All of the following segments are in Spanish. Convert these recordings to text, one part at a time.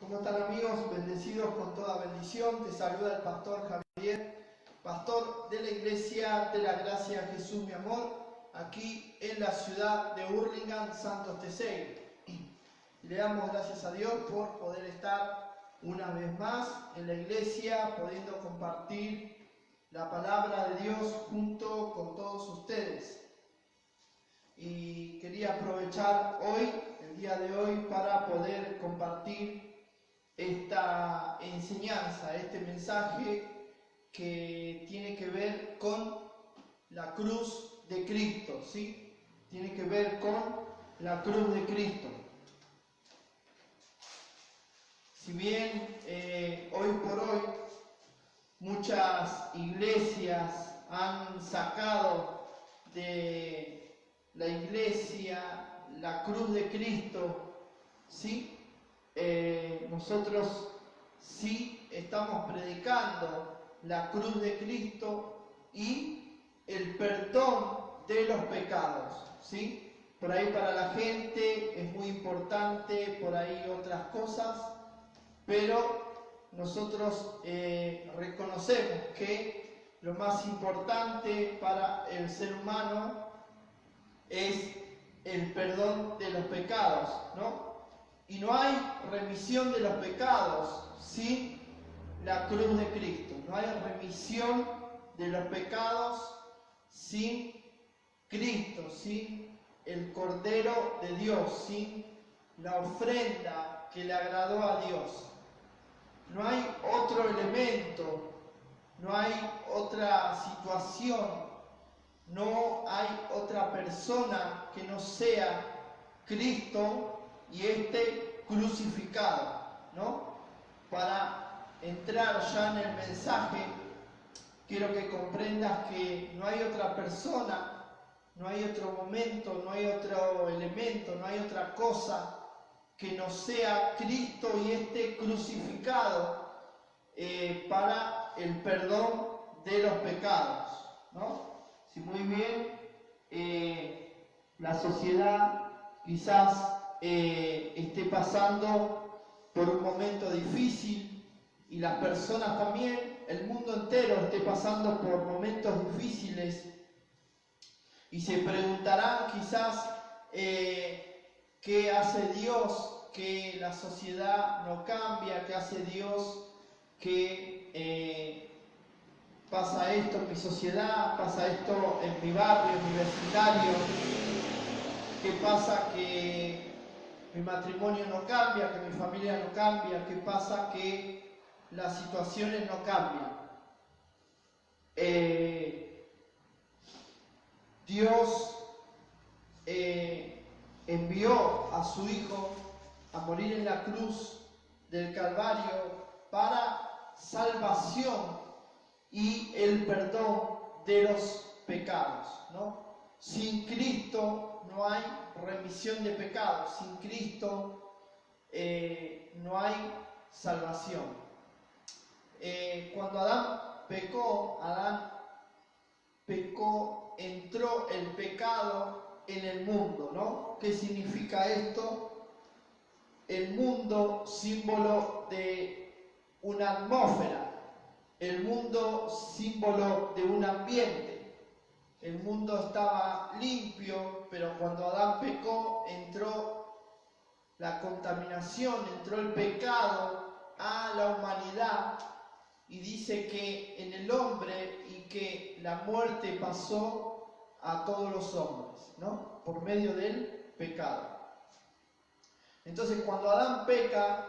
¿Cómo están, amigos? Bendecidos con toda bendición. Te saluda el pastor Javier, pastor de la Iglesia de la Gracia Jesús mi amor, aquí en la ciudad de Hurlingham, Santos Teseiro. Y le damos gracias a Dios por poder estar una vez más en la iglesia, pudiendo compartir la palabra de Dios junto con todos ustedes. Y quería aprovechar hoy, el día de hoy, para poder compartir esta enseñanza, este mensaje que tiene que ver con la cruz de Cristo, ¿sí? Tiene que ver con la cruz de Cristo. Si bien hoy por hoy muchas iglesias han sacado de la iglesia la cruz de Cristo, ¿sí? Nosotros sí estamos predicando la cruz de Cristo y el perdón de los pecados, ¿sí? Por ahí para la gente es muy importante, por ahí otras cosas, pero nosotros reconocemos que lo más importante para el ser humano es el perdón de los pecados, ¿no? Y no hay remisión de los pecados sin la cruz de Cristo. No hay remisión de los pecados sin Cristo, sin el Cordero de Dios, sin la ofrenda que le agradó a Dios. No hay otro elemento, no hay otra situación, no hay otra persona que no sea Cristo y este crucificado, ¿no? Para entrar ya en el mensaje, quiero que comprendas que no hay otra persona, no hay otro momento, no hay otro elemento, no hay otra cosa que no sea Cristo y este crucificado para el perdón de los pecados, ¿no? Si muy bien la sociedad quizás esté pasando por un momento difícil y las personas también, el mundo entero esté pasando por momentos difíciles y se preguntarán quizás ¿qué hace Dios que la sociedad no cambia? ¿Qué hace Dios que pasa esto en mi sociedad, pasa esto en mi barrio, en mi vecindario? ¿Qué pasa que mi matrimonio no cambia, que mi familia no cambia? ¿Qué pasa que las situaciones no cambian? Dios envió a su Hijo a morir en la cruz del Calvario para salvación y el perdón de los pecados, ¿no? Sin Cristo no hay remisión de pecados, sin Cristo no hay salvación. Cuando Adán pecó, entró el pecado en el mundo, ¿no? ¿Qué significa esto? El mundo, símbolo de una atmósfera, el mundo, símbolo de un ambiente. El mundo estaba limpio, pero cuando Adán pecó, entró la contaminación, entró el pecado a la humanidad, y dice que en el hombre y que la muerte pasó a todos los hombres, ¿no? Por medio del pecado. Entonces, cuando Adán peca,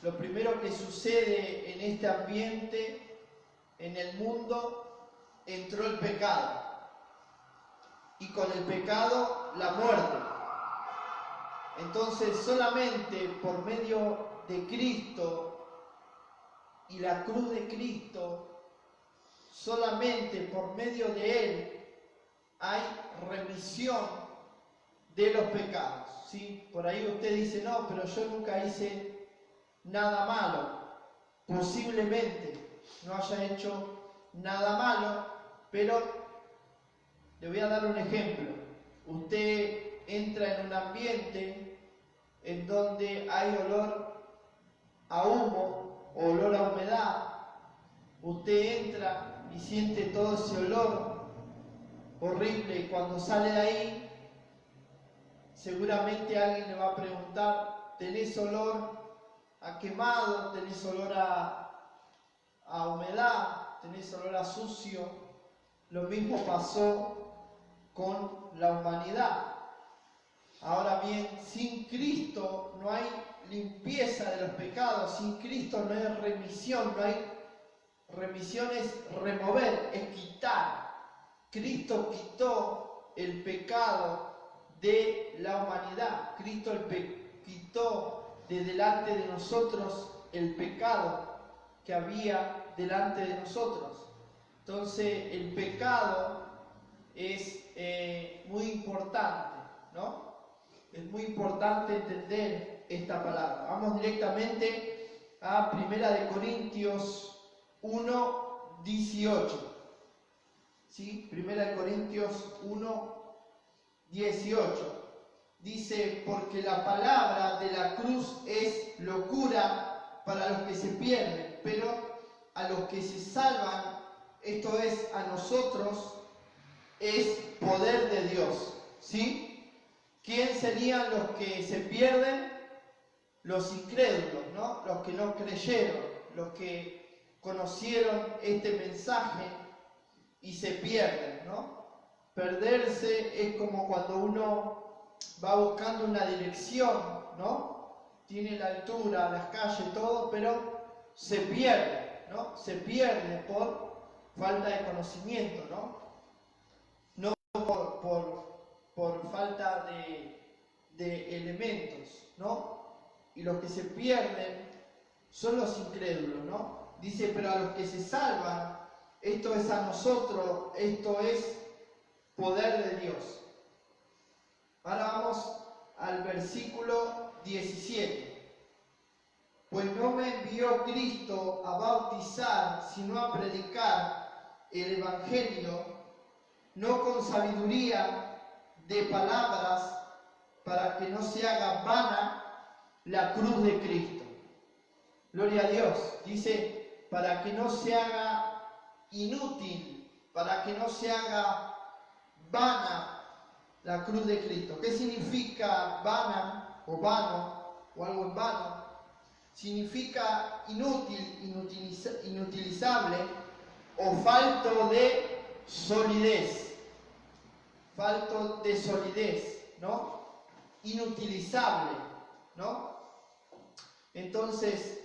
lo primero que sucede en este ambiente, en el mundo, entró el pecado. Y con el pecado, la muerte. Entonces, solamente por medio de Cristo y la cruz de Cristo, solamente por medio de Él, hay remisión de los pecados, ¿sí? Por ahí usted dice, no, pero yo nunca hice nada malo. Posiblemente no haya hecho nada malo, pero le voy a dar un ejemplo. Usted entra en un ambiente en donde hay olor a humo o olor a humedad. Usted entra y siente todo ese olor horrible y cuando sale de ahí, seguramente alguien le va a preguntar, ¿tenés olor a quemado? ¿Tenés olor a humedad? ¿Tenés olor a sucio? Lo mismo pasó con la humanidad. Ahora bien, sin Cristo no hay limpieza de los pecados, sin Cristo no hay remisión, no hay remisión, es remover, es quitar. Cristo quitó el pecado de la humanidad. Cristo quitó de delante de nosotros el pecado que había delante de nosotros. Entonces el pecado es muy importante, ¿no? Es muy importante entender esta palabra. Vamos directamente a 1 Corintios 1, 18. ¿Sí? 1 Corintios 1, 18. Dice, porque la palabra de la cruz es locura para los que se pierden, pero a los que se salvan, esto es, a nosotros, es poder de Dios. ¿Sí? ¿Quién serían los que se pierden? Los incrédulos, ¿no? Los que no creyeron, los que conocieron este mensaje y se pierden, ¿no? Perderse es como cuando uno va buscando una dirección, ¿no? Tiene la altura, las calles, todo, pero se pierde, ¿no? Se pierde por falta de conocimiento, ¿no? No por falta de elementos, ¿no? Y los que se pierden son los incrédulos, ¿no? Dice, pero a los que se salvan, esto es a nosotros, esto es poder de Dios. Ahora vamos al versículo 17. Pues no me envió Cristo a bautizar, sino a predicar el Evangelio, no con sabiduría de palabras, para que no se haga vana la cruz de Cristo. Gloria a Dios. Dice, para que no se haga inútil, para que no se haga vana la cruz de Cristo. ¿Qué significa vana o vano o algo en vano? Significa inútil, inutilizable o falto de solidez. Falto de solidez, ¿no? Inutilizable, ¿no? Entonces,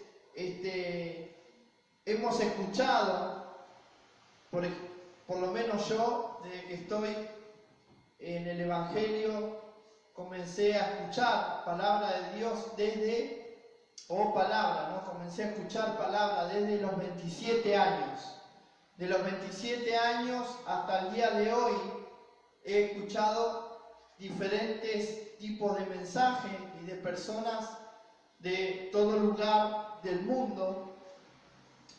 hemos escuchado, por lo menos yo, desde que estoy en el Evangelio, comencé a escuchar palabra de Dios comencé a escuchar palabra desde los 27 años. De los 27 años hasta el día de hoy, he escuchado diferentes tipos de mensajes y de personas de todo lugar del mundo,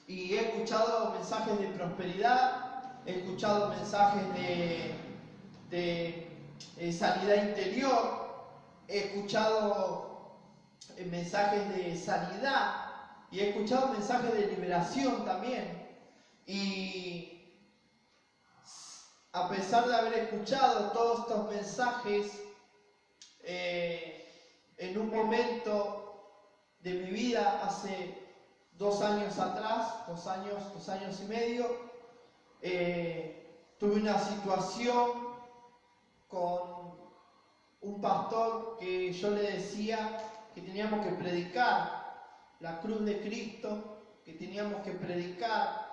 y he escuchado mensajes de prosperidad, he escuchado mensajes de sanidad interior, he escuchado mensajes de sanidad y he escuchado mensajes de liberación también. Y a pesar de haber escuchado todos estos mensajes, en un momento de mi vida, hace 2 años atrás, 2 años y medio, tuve una situación con un pastor que yo le decía que teníamos que predicar la cruz de Cristo, que teníamos que predicar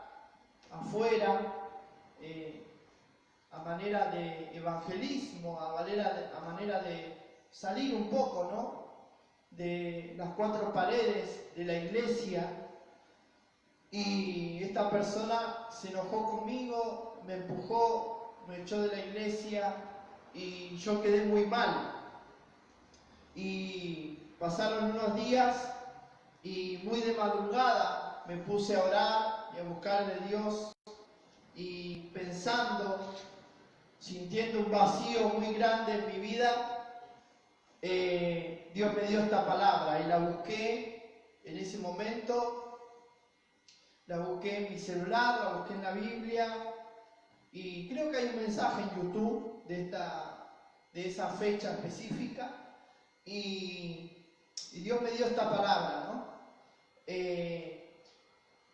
afuera, a manera de evangelismo, a manera de salir un poco, ¿no?, de las 4 paredes de la iglesia. Y esta persona se enojó conmigo, me empujó, me echó de la iglesia y yo quedé muy mal. Y pasaron unos días y muy de madrugada me puse a orar y a buscarle a Dios, y pensando, sintiendo un vacío muy grande en mi vida, Dios me dio esta palabra y la busqué en ese momento, la busqué en mi celular, la busqué en la Biblia, y creo que hay un mensaje en YouTube de esa fecha específica, y Dios me dio esta palabra, ¿no? Que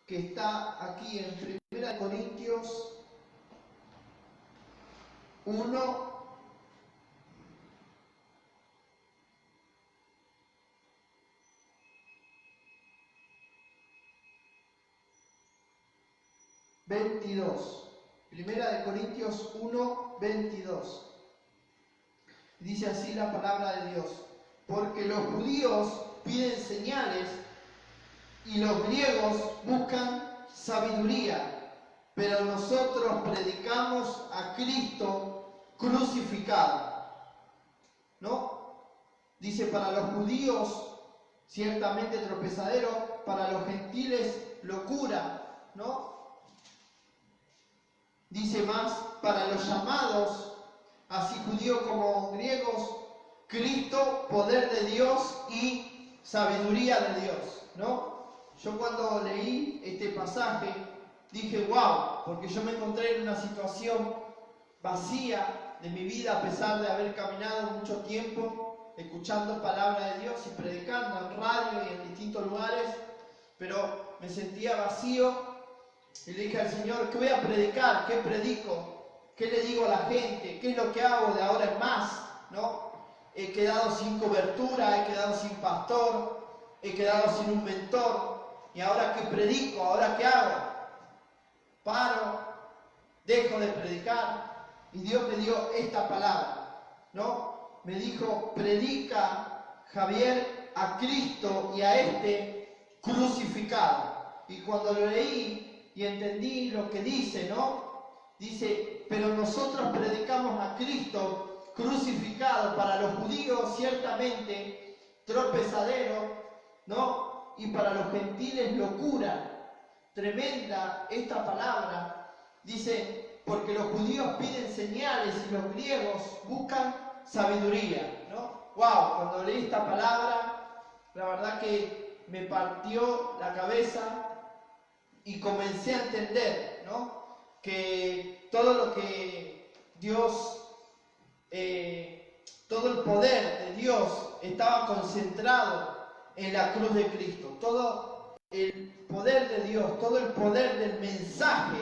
está aquí en 1 Corintios 1, Primera de Corintios 1, 22. Dice así la palabra de Dios: porque los judíos piden señales y los griegos buscan sabiduría, pero nosotros predicamos a Cristo crucificado. ¿No? Dice, para los judíos ciertamente tropezadero, para los gentiles locura, ¿no? Dice más, para los llamados, así judíos como griegos, Cristo, poder de Dios y sabiduría de Dios, ¿no? Yo cuando leí este pasaje dije, wow, porque yo me encontré en una situación vacía de mi vida, a pesar de haber caminado mucho tiempo escuchando palabra de Dios y predicando en radio y en distintos lugares, pero me sentía vacío. Y le dije al Señor, ¿qué voy a predicar? ¿Qué predico? ¿Qué le digo a la gente? ¿Qué es lo que hago de ahora en más? ¿No? He quedado sin cobertura, he quedado sin pastor, he quedado sin un mentor. ¿Y ahora qué predico? ¿Ahora qué hago? Paro, dejo de predicar. Y Dios me dio esta palabra, ¿no? Me dijo, predica, Javier, a Cristo y a este crucificado. Y cuando lo leí y entendí lo que dice, ¿no? Dice, pero nosotros predicamos a Cristo crucificado, para los judíos ciertamente tropezadero, ¿no? Y para los gentiles locura. Tremenda esta palabra. Dice, porque los judíos piden señales y los griegos buscan sabiduría, ¿no? Wow, cuando leí esta palabra, la verdad que me partió la cabeza y comencé a entender, ¿no? Que todo lo que Dios, todo el poder de Dios estaba concentrado en la cruz de Cristo. Todo el poder de Dios, todo el poder del mensaje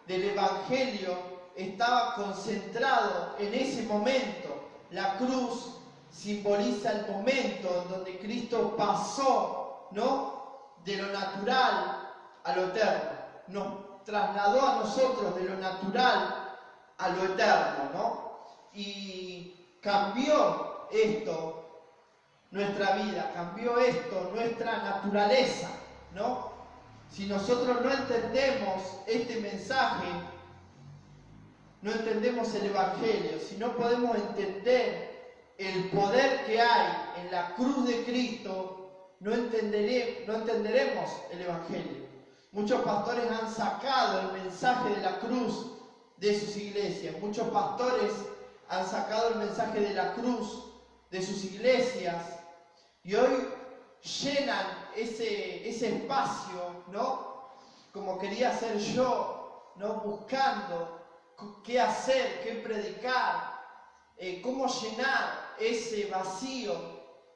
del Evangelio estaba concentrado en ese momento. La cruz simboliza el momento en donde Cristo pasó, ¿no? De lo natural a lo eterno, nos trasladó a nosotros de lo natural a lo eterno, ¿no? Y cambió esto nuestra vida, cambió esto nuestra naturaleza, ¿no? Si nosotros no entendemos este mensaje, no entendemos el Evangelio, si no podemos entender el poder que hay en la cruz de Cristo, no entenderemos el Evangelio. Muchos pastores han sacado el mensaje de la cruz de sus iglesias. Muchos pastores han sacado el mensaje de la cruz de sus iglesias y hoy llenan ese espacio, ¿no? Como quería hacer yo, ¿no? Buscando qué hacer, qué predicar, cómo llenar ese vacío,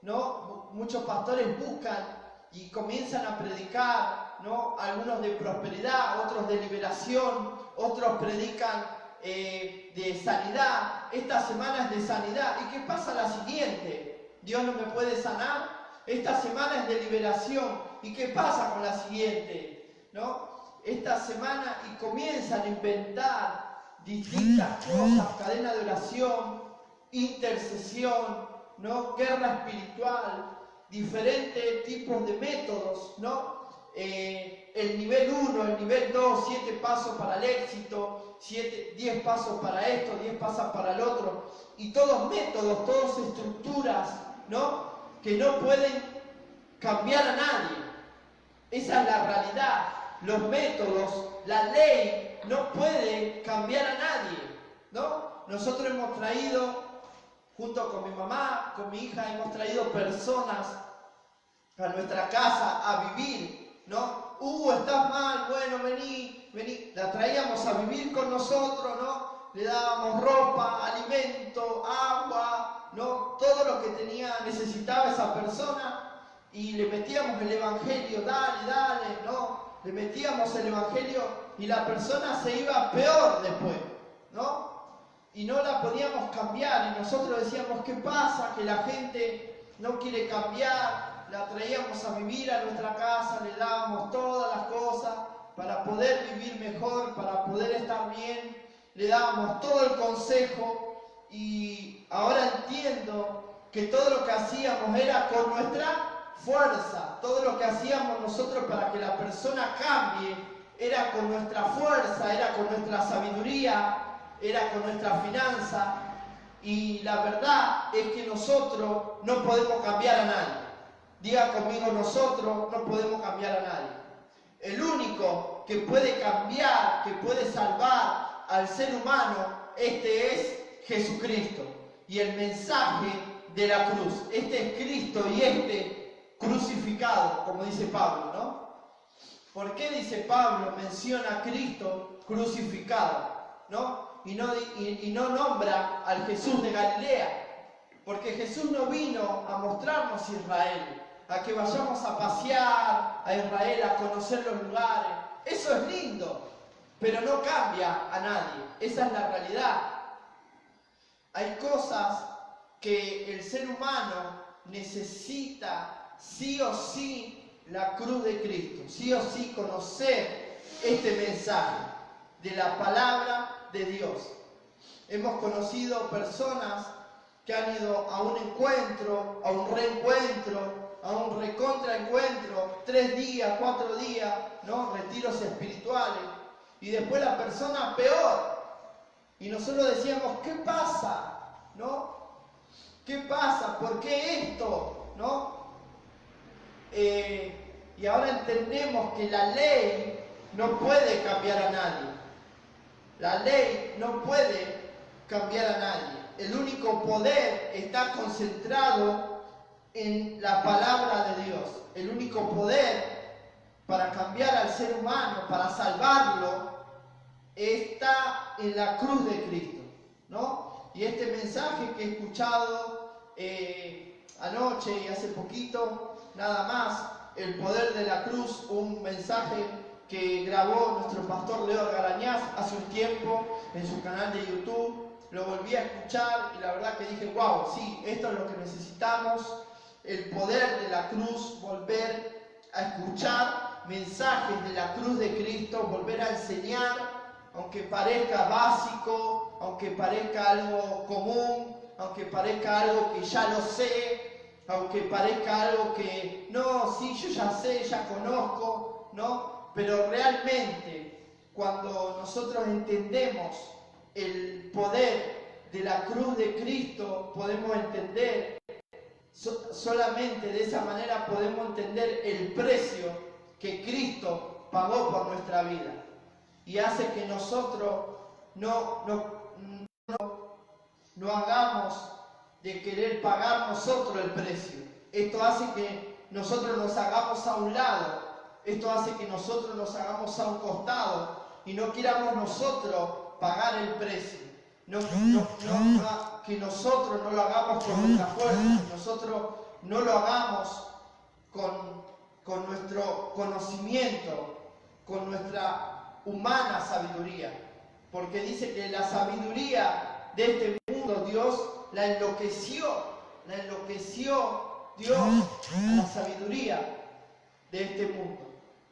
¿no? Muchos pastores buscan y comienzan a predicar, ¿no? Algunos de prosperidad, otros de liberación, otros predican de sanidad. Esta semana es de sanidad. ¿Y qué pasa la siguiente? ¿Dios no me puede sanar? Esta semana es de liberación. ¿Y qué pasa con la siguiente? ¿No? Esta semana, y comienzan a inventar distintas cosas, cadena de oración, intercesión, ¿no? Guerra espiritual, diferentes tipos de métodos, ¿no? El nivel 1, el nivel 2, 7 pasos para el éxito, 10 pasos para esto, 10 pasos para el otro, y todos métodos, todas estructuras, ¿no? Que no pueden cambiar a nadie. Esa es la realidad. Los métodos, la ley no puede cambiar a nadie, ¿no? Nosotros hemos traído, junto con mi mamá, con mi hija, hemos traído personas a nuestra casa a vivir, ¿no? Estás mal, bueno, vení. La traíamos a vivir con nosotros, ¿no? Le dábamos ropa, alimento, agua, ¿no? Todo lo que necesitaba esa persona, y le metíamos el evangelio, dale, ¿no? Le metíamos el evangelio y la persona se iba peor después, ¿no? Y no la podíamos cambiar, y nosotros decíamos, ¿qué pasa? Que la gente no quiere cambiar. La traíamos a vivir a nuestra casa, le dábamos todas las cosas para poder vivir mejor, para poder estar bien, le dábamos todo el consejo, y ahora entiendo que todo lo que hacíamos era con nuestra fuerza, todo lo que hacíamos nosotros para que la persona cambie era con nuestra fuerza, era con nuestra sabiduría, era con nuestra finanza, y la verdad es que nosotros no podemos cambiar a nadie. Diga conmigo, nosotros no podemos cambiar a nadie. El único que puede cambiar, que puede salvar al ser humano, este es Jesucristo. Y el mensaje de la cruz, este es Cristo y este crucificado, como dice Pablo, ¿no? ¿Por qué dice Pablo, menciona a Cristo crucificado, ¿no? Y no nombra al Jesús de Galilea? Porque Jesús no vino a mostrarnos Israel, a que vayamos a pasear a Israel, a conocer los lugares. Eso es lindo, pero no cambia a nadie. Esa es la realidad. Hay cosas que el ser humano necesita sí o sí la cruz de Cristo, sí o sí conocer este mensaje de la palabra de Dios. Hemos conocido personas que han ido a un encuentro, a un reencuentro, a un recontraencuentro, 3 días, 4 días, ¿no? Retiros espirituales, y después la persona peor. Y nosotros decíamos, ¿qué pasa? ¿No? ¿Qué pasa? ¿Por qué esto? ¿No? Y ahora entendemos que la ley no puede cambiar a nadie. La ley no puede cambiar a nadie. El único poder está concentrado en la palabra de Dios. El único poder para cambiar al ser humano, para salvarlo, está en la cruz de Cristo, ¿no? Y este mensaje que he escuchado anoche y hace poquito, nada más, el poder de la cruz, un mensaje que grabó nuestro pastor Leo Garañaz hace un tiempo en su canal de YouTube. Lo volví a escuchar y la verdad que dije, wow, sí, esto es lo que necesitamos. El poder de la cruz, volver a escuchar mensajes de la cruz de Cristo, volver a enseñar, aunque parezca básico, aunque parezca algo común, aunque parezca algo que ya lo sé, aunque parezca algo que, no, sí, yo ya sé, ya conozco, ¿no? Pero realmente, cuando nosotros entendemos el poder de la cruz de Cristo, podemos entender, solamente de esa manera podemos entender el precio que Cristo pagó por nuestra vida, y hace que nosotros no hagamos de querer pagar nosotros el precio. Esto hace que nosotros nos hagamos a un lado, esto hace que nosotros nos hagamos a un costado y no queramos nosotros pagar el precio. Que nosotros no lo hagamos con nuestra fuerza, que nosotros no lo hagamos con nuestro conocimiento, con nuestra humana sabiduría. Porque dice que la sabiduría de este mundo Dios la enloqueció Dios a la sabiduría de este mundo.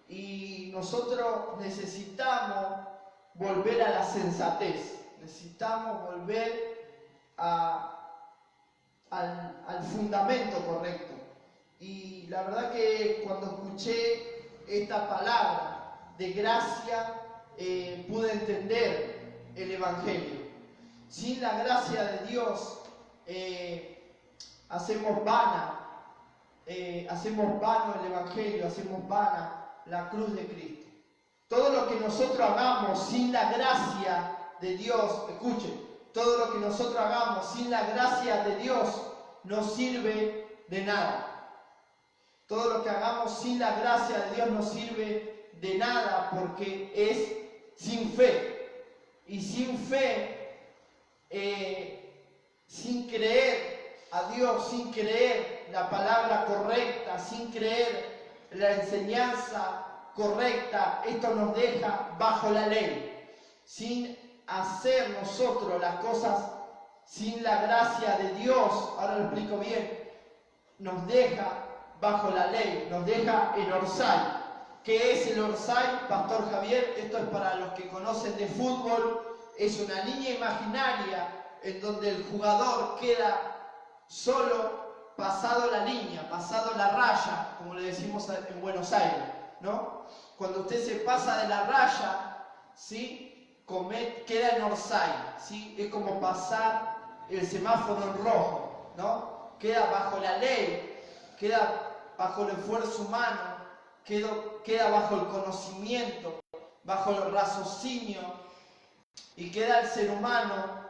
Y nosotros necesitamos volver a la sensatez. Necesitamos volver al fundamento correcto. Y la verdad que cuando escuché esta palabra de gracia, pude entender el Evangelio. Sin la gracia de Dios, hacemos vano el Evangelio, hacemos vana la cruz de Cristo. Todo lo que nosotros hagamos sin la gracia de Dios, escuchen, todo lo que nosotros hagamos sin la gracia de Dios no sirve de nada. Todo lo que hagamos sin la gracia de Dios no sirve de nada porque es sin fe. Y sin fe, sin creer a Dios, sin creer la palabra correcta, sin creer la enseñanza correcta, esto nos deja bajo la ley. Sin hacer nosotros las cosas sin la gracia de Dios, ahora lo explico bien, nos deja bajo la ley, nos deja en Orsay. ¿Qué es el Orsay, Pastor Javier? Esto es para los que conocen de fútbol, es una línea imaginaria en donde el jugador queda solo pasado la línea, pasado la raya, como le decimos en Buenos Aires, ¿no? Cuando usted se pasa de la raya, ¿sí? Queda en Orsay, ¿sí? Es como pasar el semáforo en rojo, ¿no? Queda bajo la ley, queda bajo el esfuerzo humano, queda bajo el conocimiento, bajo el raciocinio, y queda el ser humano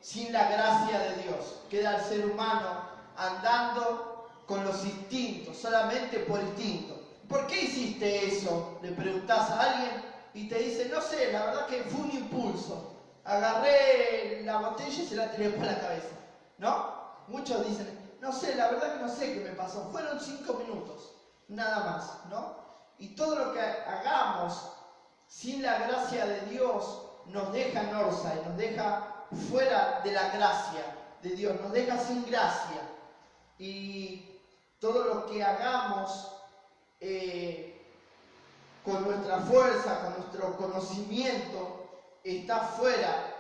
sin la gracia de Dios. Queda el ser humano andando con los instintos, solamente por instinto. ¿Por qué hiciste eso? Le preguntás a alguien y te dice, no sé, la verdad que fue un impulso. Agarré la botella y se la tiré por la cabeza, ¿no? Muchos dicen, no sé, la verdad que no sé qué me pasó. Fueron 5 minutos, nada más, ¿no? Y todo lo que hagamos sin la gracia de Dios nos deja en Orsay, nos deja fuera de la gracia de Dios, nos deja sin gracia. Y todo lo que hagamos con nuestra fuerza, con nuestro conocimiento, está fuera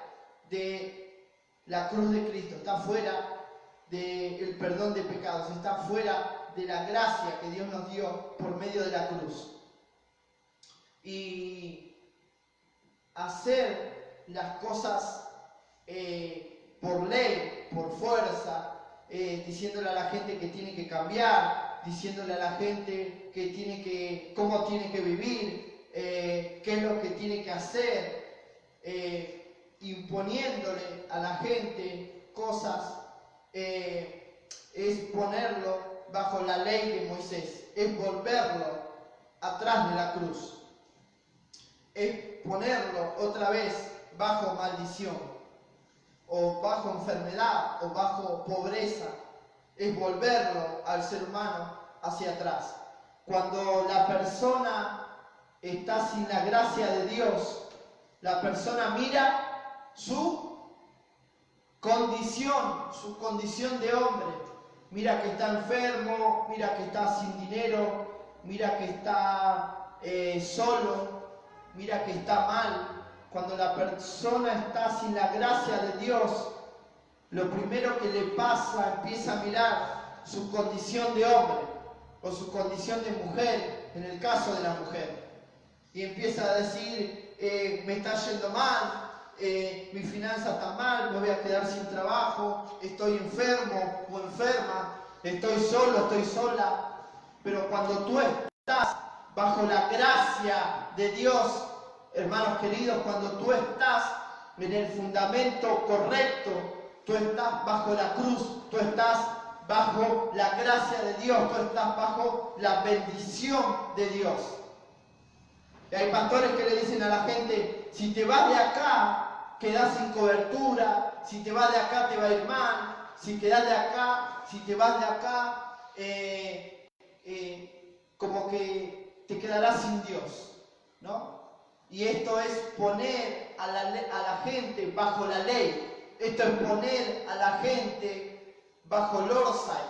de la cruz de Cristo, está fuera del perdón de pecados, está fuera de la gracia que Dios nos dio por medio de la cruz. Y hacer las cosas por ley, por fuerza, diciéndole a la gente que tiene que cambiar, diciéndole a la gente que cómo tiene que vivir, qué es lo que tiene que hacer, imponiéndole a la gente cosas, es ponerlo bajo la ley de Moisés, es volverlo atrás de la cruz, es ponerlo otra vez bajo maldición, o bajo enfermedad, o bajo pobreza, es volverlo al ser humano hacia atrás. Cuando la persona está sin la gracia de Dios, la persona mira su condición de hombre. Mira que está enfermo, mira que está sin dinero, mira que está solo, mira que está mal. Cuando la persona está sin la gracia de Dios, lo primero que le pasa, empieza a mirar su condición de hombre o su condición de mujer, en el caso de la mujer. Y empieza a decir, me está yendo mal, mi finanza está mal, me voy a quedar sin trabajo, estoy enfermo o enferma, estoy solo, estoy sola. Pero cuando tú estás bajo la gracia de Dios, hermanos queridos, cuando tú estás en el fundamento correcto, tú estás bajo la cruz, tú estás bajo la gracia de Dios, tú estás bajo la bendición de Dios. Y hay pastores que le dicen a la gente, si te vas de acá, quedás sin cobertura, si te vas de acá te va a ir mal, si te vas de acá, como que te quedarás sin Dios, ¿no? Y esto es poner a la gente bajo la ley, esto es poner a la gente bajo el Orsay,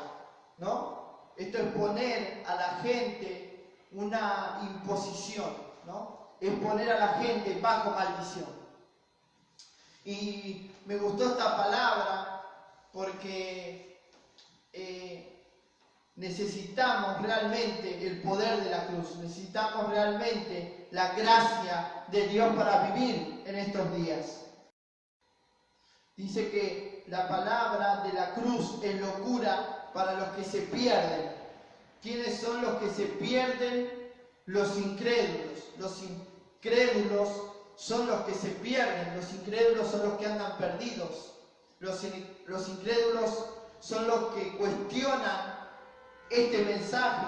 ¿no? Esto es poner a la gente una imposición, ¿no? Es poner a la gente bajo maldición. Y me gustó esta palabra porque necesitamos realmente el poder de la cruz, necesitamos realmente la gracia de Dios para vivir en estos días. Dice que la palabra de la cruz es locura para los que se pierden. ¿Quiénes son los que se pierden? Los incrédulos. Los incrédulos son los que se pierden, los incrédulos son los que andan perdidos. Los incrédulos son los que cuestionan este mensaje.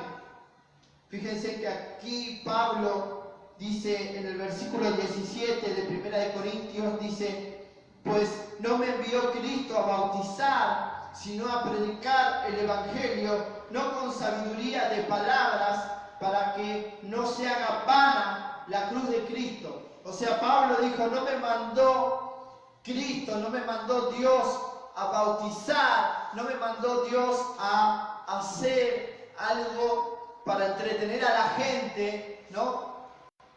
Fíjense que aquí Pablo dice en el versículo 17 de 1 de Corintios, dice, pues no me envió Cristo a bautizar, sino a predicar el Evangelio, no con sabiduría de palabras, para que no se haga vana la cruz de Cristo. O sea, Pablo dijo, no me mandó Cristo, no me mandó Dios a bautizar, no me mandó Dios a hacer algo para entretener a la gente, ¿no?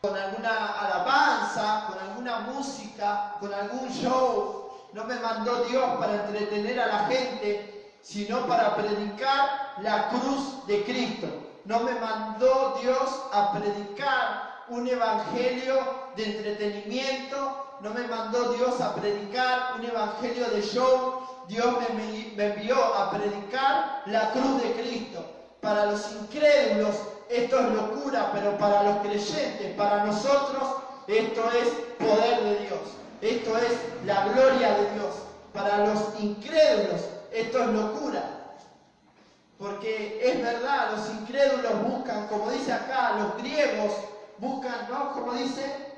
Con alguna alabanza, con alguna música, con algún show. No me mandó Dios para entretener a la gente, sino para predicar la cruz de Cristo. No me mandó Dios a predicar un evangelio de entretenimiento, no me mandó Dios a predicar un evangelio de show. Dios me envió a predicar la cruz de Cristo. Para los incrédulos esto es locura, pero para los creyentes, para nosotros, esto es poder de Dios. Esto es la gloria de Dios. Para los incrédulos esto es locura. Porque es verdad, los incrédulos buscan, como dice acá, los griegos buscan, ¿no? Como dice,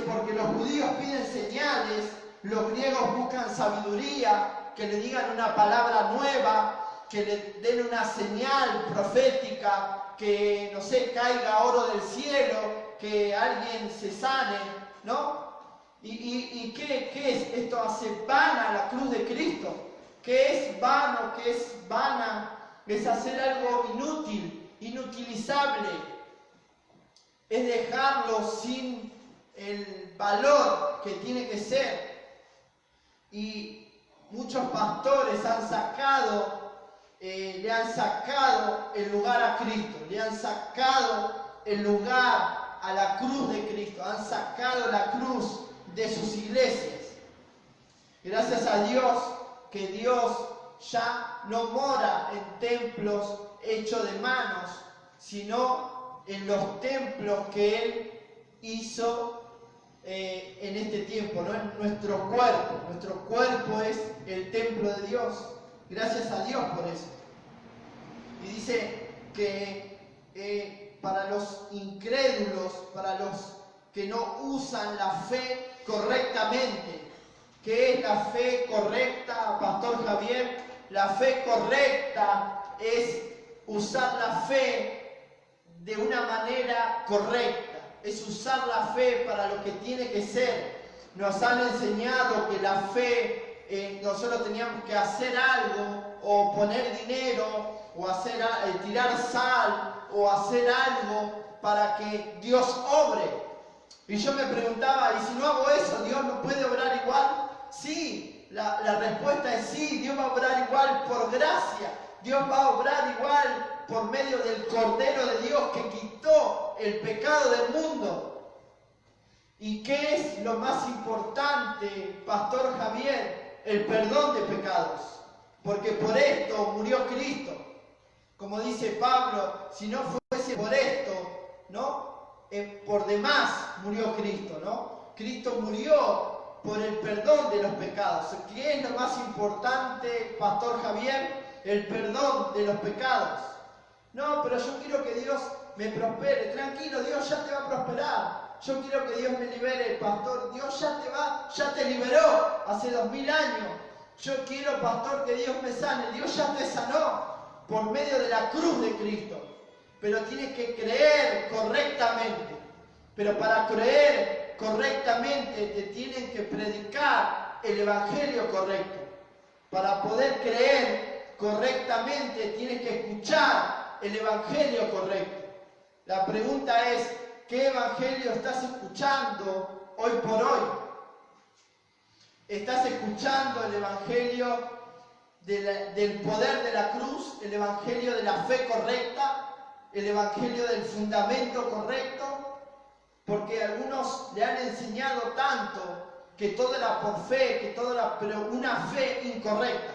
porque los judíos piden señales, los griegos buscan sabiduría, que le digan una palabra nueva, que le den una señal profética, que, no sé, caiga oro del cielo, que alguien se sane, ¿no? ¿Y qué es? Esto hace vana la cruz de Cristo. ¿Qué es vano? ¿Qué es vana? Es hacer algo inútil, inutilizable. Es dejarlo sin el valor que tiene que ser. Y muchos pastores han sacado, le han sacado el lugar a Cristo, le han sacado el lugar a la cruz de Cristo, han sacado la cruz de sus iglesias. Gracias a Dios que Dios ya no mora en templos hechos de manos, sino en los templos que Él hizo en este tiempo, ¿no? En nuestro cuerpo. Nuestro cuerpo es el templo de Dios. Gracias a Dios por eso. Y dice que para los incrédulos, para los que no usan la fe correctamente, ¿qué es la fe correcta, Pastor Javier? La fe correcta es usar la fe de una manera correcta, es usar la fe para lo que tiene que ser. Nos han enseñado que la fe, nosotros teníamos que hacer algo, o poner dinero, o tirar sal, o hacer algo para que Dios obre. Y yo me preguntaba, ¿y si no hago eso, Dios no puede obrar igual? Sí, la respuesta es sí, Dios va a obrar igual por gracia. Dios va a obrar igual por medio del Cordero de Dios que quitó el pecado del mundo. ¿Y qué es lo más importante, Pastor Javier? El perdón de pecados. Porque por esto murió Cristo. Como dice Pablo, si no fuese por esto, ¿no? Por demás murió Cristo, ¿no? Cristo murió por el perdón de los pecados. ¿Qué es lo más importante, Pastor Javier? El perdón de los pecados. No, pero yo quiero que Dios me prospere. Tranquilo, Dios ya te va a prosperar. Yo quiero que Dios me libere, pastor. Dios ya te liberó hace 2000 años. Yo quiero, pastor, que Dios me sane. Dios ya te sanó por medio de la cruz de Cristo. Pero tienes que creer correctamente. Pero para creer correctamente te tienen que predicar el evangelio correcto. Para poder creer correctamente tienes que escuchar el evangelio correcto. La pregunta es, ¿qué evangelio estás escuchando hoy por hoy? ¿Estás escuchando el evangelio del poder de la cruz, el evangelio de la fe correcta, el evangelio del fundamento correcto? Porque algunos le han enseñado tanto que todo era por fe, pero una fe incorrecta.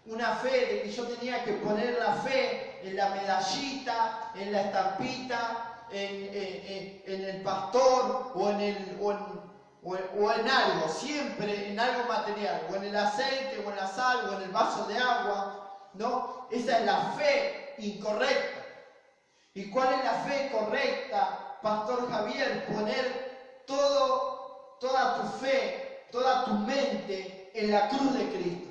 Una fe de que yo tenía que poner la fe en la medallita, en la estampita, en el pastor o en algo, siempre en algo material, o en el aceite, o en la sal, o en el vaso de agua, ¿no? Esa es la fe incorrecta. ¿Y cuál es la fe correcta, Pastor Javier? Poner toda tu fe, toda tu mente en la cruz de Cristo.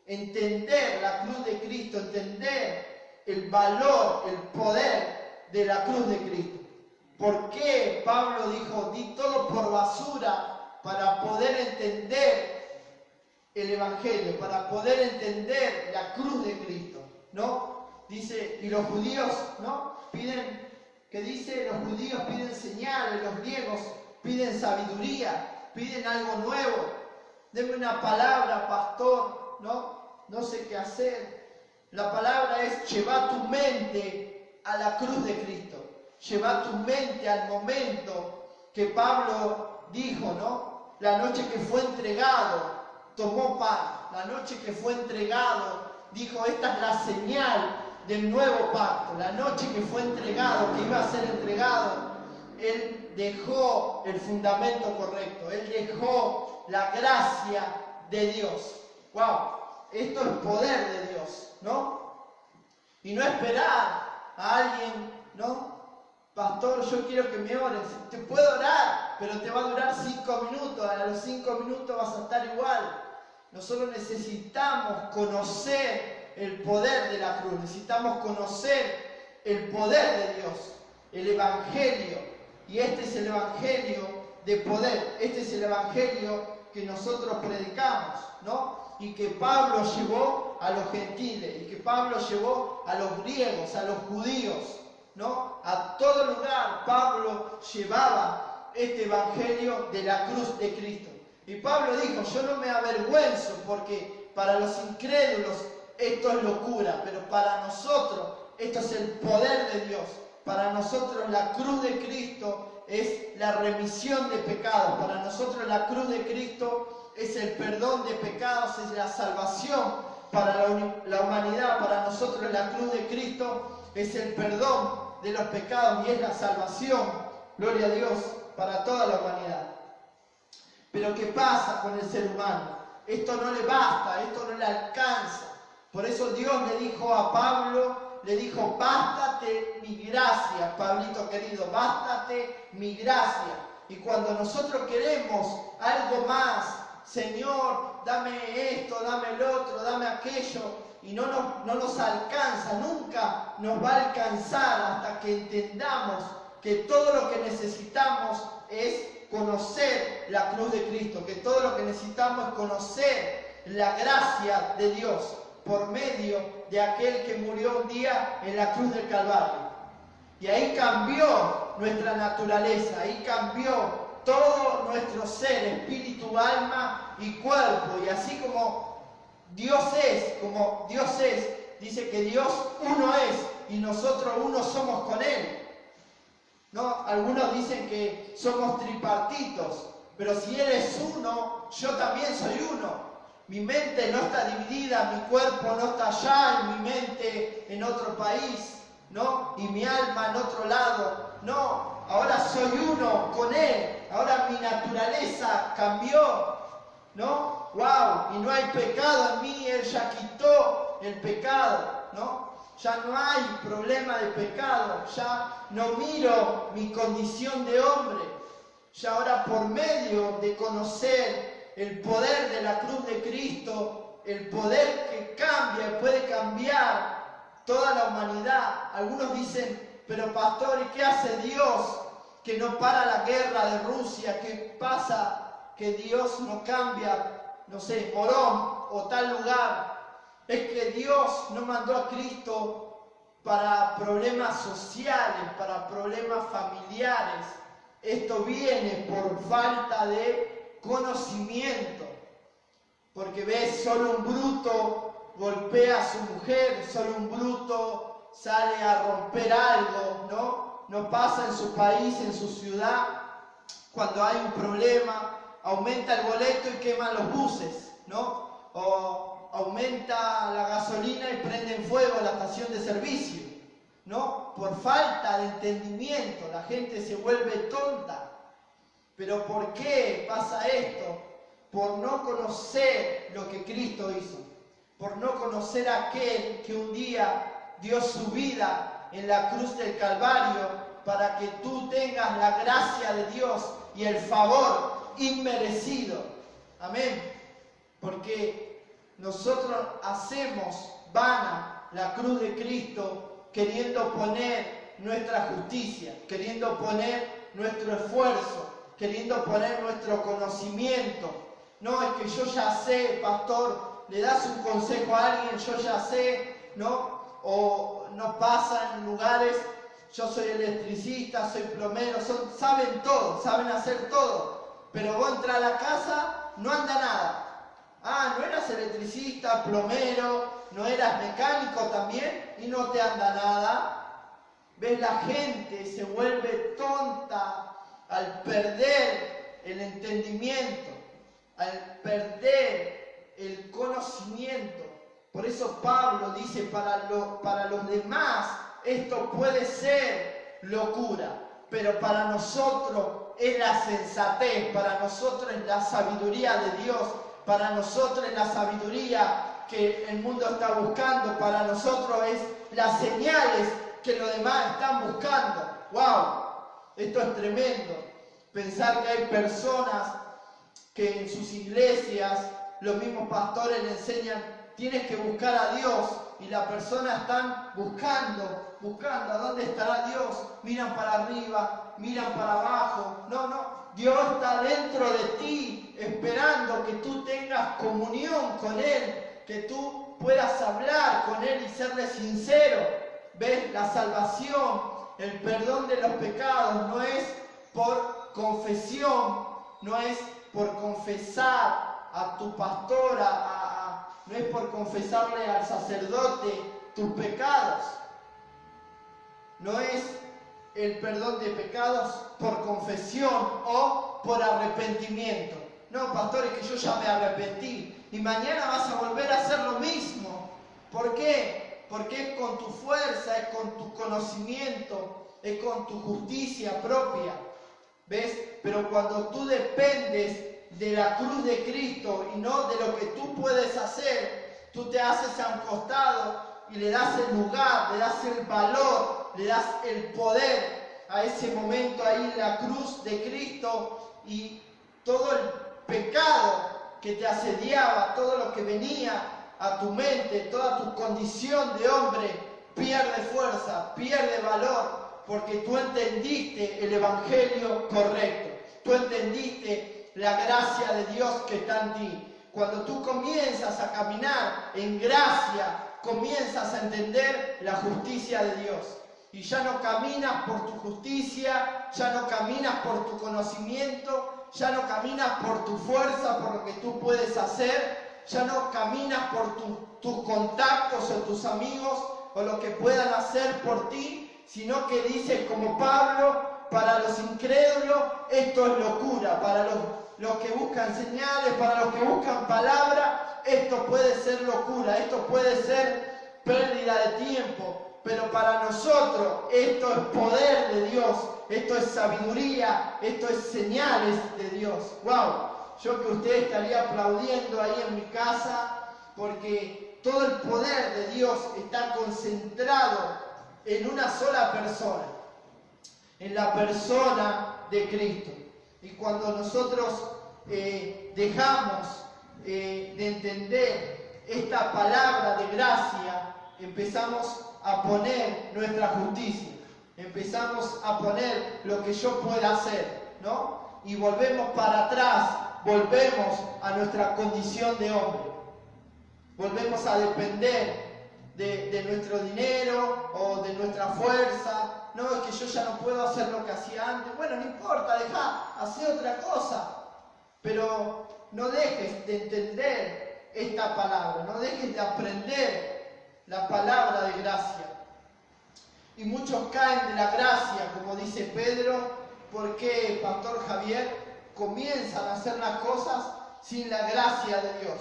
Entender la cruz de Cristo, entender el valor, el poder de la cruz de Cristo. ¿Por qué Pablo dijo, di todo por basura para poder entender el Evangelio, para poder entender la cruz de Cristo? ¿No? Dice, y los judíos, ¿no? Los judíos piden señales, los griegos piden sabiduría, piden algo nuevo. Deme una palabra, pastor, no sé qué hacer. La palabra es llevar tu mente a la cruz de Cristo. Llevar tu mente al momento que Pablo dijo, ¿no? La noche que fue entregado, tomó pan. La noche que fue entregado, dijo, esta es la señal del nuevo pacto. La noche que fue entregado, que iba a ser entregado, él dejó el fundamento correcto. Él dejó la gracia de Dios. ¡Wow! Esto es poder de Dios, ¿no? Y no esperar a alguien, ¿no? Pastor, yo quiero que me ores. Te puedo orar, pero te va a durar 5 minutos. A los 5 minutos vas a estar igual. Nosotros necesitamos conocer el poder de la cruz. Necesitamos conocer el poder de Dios, el Evangelio. Y este es el Evangelio de poder. Este es el Evangelio que nosotros predicamos, ¿no? Y que Pablo llevó a los gentiles, y que Pablo llevó a los griegos, a los judíos, ¿no? A todo lugar Pablo llevaba este Evangelio de la cruz de Cristo. Y Pablo dijo, yo no me avergüenzo porque para los incrédulos esto es locura, pero para nosotros esto es el poder de Dios. Para nosotros la cruz de Cristo es la remisión de pecados. Para nosotros la cruz de Cristo es el perdón de pecados, es la salvación para la humanidad. Para nosotros la cruz de Cristo es el perdón de los pecados y es la salvación, gloria a Dios, para toda la humanidad. Pero ¿qué pasa con el ser humano? Esto no le basta, esto no le alcanza. Por eso Dios le dijo a Pablo, le dijo, bástate mi gracia, Pablito querido, bástate mi gracia. Y cuando nosotros queremos algo más, Señor, dame esto, dame el otro, dame aquello, y no nos alcanza, nunca nos va a alcanzar hasta que entendamos que todo lo que necesitamos es conocer la cruz de Cristo, que todo lo que necesitamos es conocer la gracia de Dios por medio de aquel que murió un día en la cruz del Calvario. Y ahí cambió nuestra naturaleza, ahí cambió todo nuestro ser, espíritu, alma y cuerpo. Y así como Dios es, dice que Dios uno es y nosotros uno somos con Él. ¿No? Algunos dicen que somos tripartitos, pero si Él es uno, yo también soy uno. Mi mente no está dividida, mi cuerpo no está allá, y mi mente en otro país, ¿no? Y mi alma en otro lado. No, ahora soy uno con Él, ahora mi naturaleza cambió, ¿no? ¡Wow! Y no hay pecado en mí, Él ya quitó el pecado, ¿no? Ya no hay problema de pecado, ya no miro mi condición de hombre. Ya ahora por medio de conocer el poder de la cruz de Cristo, el poder que cambia, puede cambiar toda la humanidad. Algunos dicen, pero pastor, ¿y qué hace Dios que no para la guerra de Rusia? ¿Qué pasa que Dios no cambia, no sé, Morón o tal lugar? Es que Dios no mandó a Cristo para problemas sociales, para problemas familiares. Esto viene por falta de conocimiento. Porque ves, solo un bruto golpea a su mujer, solo un bruto sale a romper algo, ¿no? No pasa en su país, en su ciudad. Cuando hay un problema, aumenta el boleto y queman los buses, ¿no? O aumenta la gasolina y prenden fuego la estación de servicio, ¿no? Por falta de entendimiento, la gente se vuelve tonta. ¿Pero por qué pasa esto? Por no conocer lo que Cristo hizo, por no conocer a aquel que un día dio su vida en la cruz del Calvario para que tú tengas la gracia de Dios y el favor inmerecido. Amén. Porque nosotros hacemos vana la cruz de Cristo queriendo poner nuestra justicia, queriendo poner nuestro esfuerzo, queriendo poner nuestro conocimiento. No, es que yo ya sé, pastor, le das un consejo a alguien, yo ya sé, ¿no? O nos pasa en lugares, yo soy electricista, soy plomero, saben todo, saben hacer todo, pero vos entras a la casa, no anda nada. Ah, ¿no eras electricista, plomero, no eras mecánico también y no te anda nada? ¿Ves? La gente se vuelve tonta al perder el entendimiento, al perder el conocimiento. Por eso Pablo dice, para los demás esto puede ser locura, pero para nosotros es la sensatez, para nosotros es la sabiduría de Dios, para nosotros es la sabiduría que el mundo está buscando, para nosotros es las señales que los demás están buscando. ¡Wow! Esto es tremendo. Pensar que hay personas que en sus iglesias, los mismos pastores le enseñan, tienes que buscar a Dios, y las personas están buscando a dónde estará Dios. Miran para arriba, miran para abajo. No, Dios está dentro de ti, esperando que tú tengas comunión con Él, que tú puedas hablar con Él y serle sincero. ¿Ves? La salvación, el perdón de los pecados no es por confesión, no es por confesar a tu pastora, no es por confesarle al sacerdote tus pecados. No es el perdón de pecados por confesión o por arrepentimiento. No, pastor, es que yo ya me arrepentí y mañana vas a volver a hacer lo mismo. ¿Por qué? Porque es con tu fuerza, es con tu conocimiento, es con tu justicia propia. ¿Ves? Pero cuando tú dependes de la cruz de Cristo y no de lo que tú puedes hacer, tú te haces a un costado y le das el lugar, le das el valor, le das el poder a ese momento ahí en la cruz de Cristo, y todo el pecado que te asediaba, todo lo que venía a tu mente, toda tu condición de hombre pierde fuerza, pierde valor, porque tú entendiste el evangelio correcto, tú entendiste la gracia de Dios que está en ti. Cuando tú comienzas a caminar en gracia, comienzas a entender la justicia de Dios. Y ya no caminas por tu justicia, ya no caminas por tu conocimiento, ya no caminas por tu fuerza, por lo que tú puedes hacer, ya no caminas por tus contactos o tus amigos o lo que puedan hacer por ti, sino que dices como Pablo, para los incrédulos esto es locura, para los que buscan señales, para los que buscan palabra, esto puede ser locura, esto puede ser pérdida de tiempo, pero para nosotros esto es poder de Dios, esto es sabiduría, esto es señales de Dios. ¡Wow! Yo que usted estaría aplaudiendo ahí en mi casa, porque todo el poder de Dios está concentrado en una sola persona, en la persona de Cristo. Y cuando nosotros dejamos de entender esta palabra de gracia, empezamos a poner nuestra justicia, empezamos a poner lo que yo pueda hacer, ¿no? Y volvemos para atrás, volvemos a nuestra condición de hombre, volvemos a depender de nuestro dinero o de nuestra fuerza. No, es que yo ya no puedo hacer lo que hacía antes. Bueno, no importa, dejá, hacé otra cosa. Pero no dejes de entender esta palabra, no dejes de aprender la palabra de gracia. Y muchos caen de la gracia, como dice Pedro, porque, Pastor Javier, comienzan a hacer las cosas sin la gracia de Dios.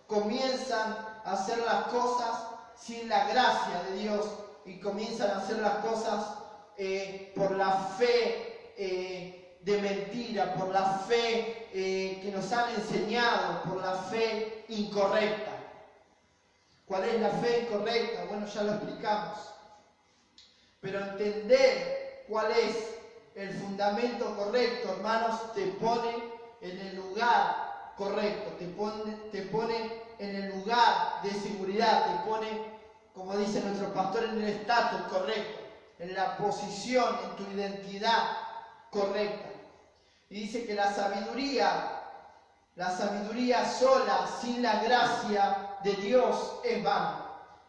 Comienzan a hacer las cosas sin la gracia de Dios y comienzan a hacer las cosas por la fe de mentira, por la fe que nos han enseñado, por la fe incorrecta. ¿Cuál es la fe correcta? Bueno, ya lo explicamos. Pero entender cuál es el fundamento correcto, hermanos, te pone en el lugar correcto, te pone en el lugar de seguridad, te pone, como dice nuestro pastor, en el estatus correcto, en la posición, en tu identidad correcta. Y dice que la sabiduría sola, sin la gracia de Dios, es vana.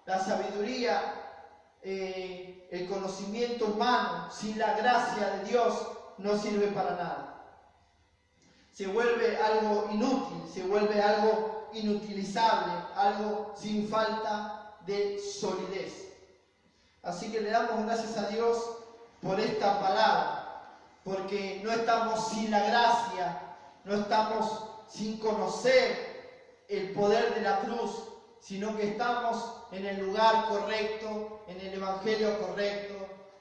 La sabiduría, el conocimiento humano, sin la gracia de Dios, no sirve para nada. Se vuelve algo inútil, se vuelve algo inutilizable, algo sin falta de solidez. Así que le damos gracias a Dios por esta palabra, porque no estamos sin la gracia, no estamos sin conocer el poder de la cruz, sino que estamos en el lugar correcto, en el evangelio correcto.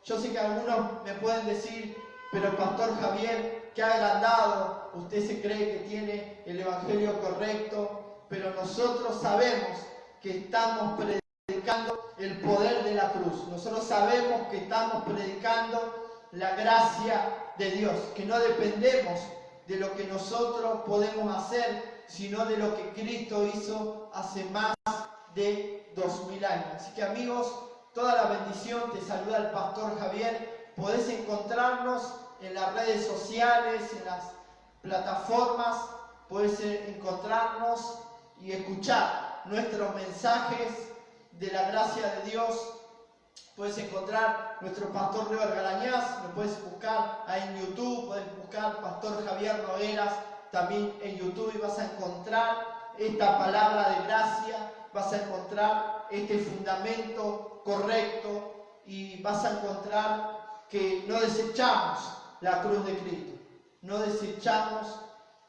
Yo sé que algunos me pueden decir, pero Pastor Javier, qué agrandado, usted se cree que tiene el evangelio correcto, pero nosotros sabemos que estamos predicando el poder de la cruz. Nosotros sabemos que estamos predicando la gracia de Dios, que no dependemos de lo que nosotros podemos hacer, sino de lo que Cristo hizo hace más de 2000 años. Así que amigos, toda la bendición, te saluda el Pastor Javier. Podés encontrarnos en las redes sociales, en las plataformas, podés encontrarnos y escuchar nuestros mensajes de la gracia de Dios. Puedes encontrar nuestro Pastor Leo Argarañaz, lo puedes buscar ahí en YouTube, puedes buscar Pastor Javier Nogueras también en YouTube y vas a encontrar esta palabra de gracia, vas a encontrar este fundamento correcto y vas a encontrar que no desechamos la cruz de Cristo, no desechamos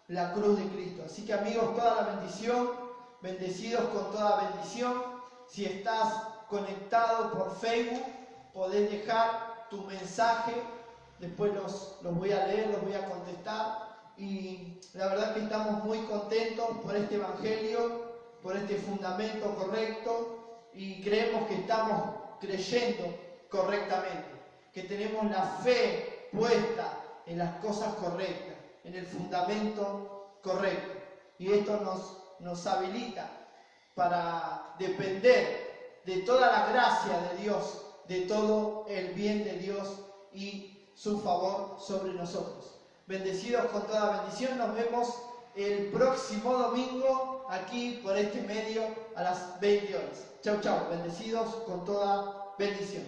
la cruz de Cristo. Así que amigos, toda la bendición, bendecidos con toda bendición. Si estás conectado por Facebook, podés dejar tu mensaje, después los voy a leer, los voy a contestar. Y la verdad que estamos muy contentos por este evangelio, por este fundamento correcto, y creemos que estamos creyendo correctamente, que tenemos la fe puesta en las cosas correctas, en el fundamento correcto. Y esto nos habilita para depender de toda la gracia de Dios, de todo el bien de Dios y su favor sobre nosotros. Bendecidos con toda bendición, nos vemos el próximo domingo aquí por este medio a las 20 horas. Chau, chau, bendecidos con toda bendición.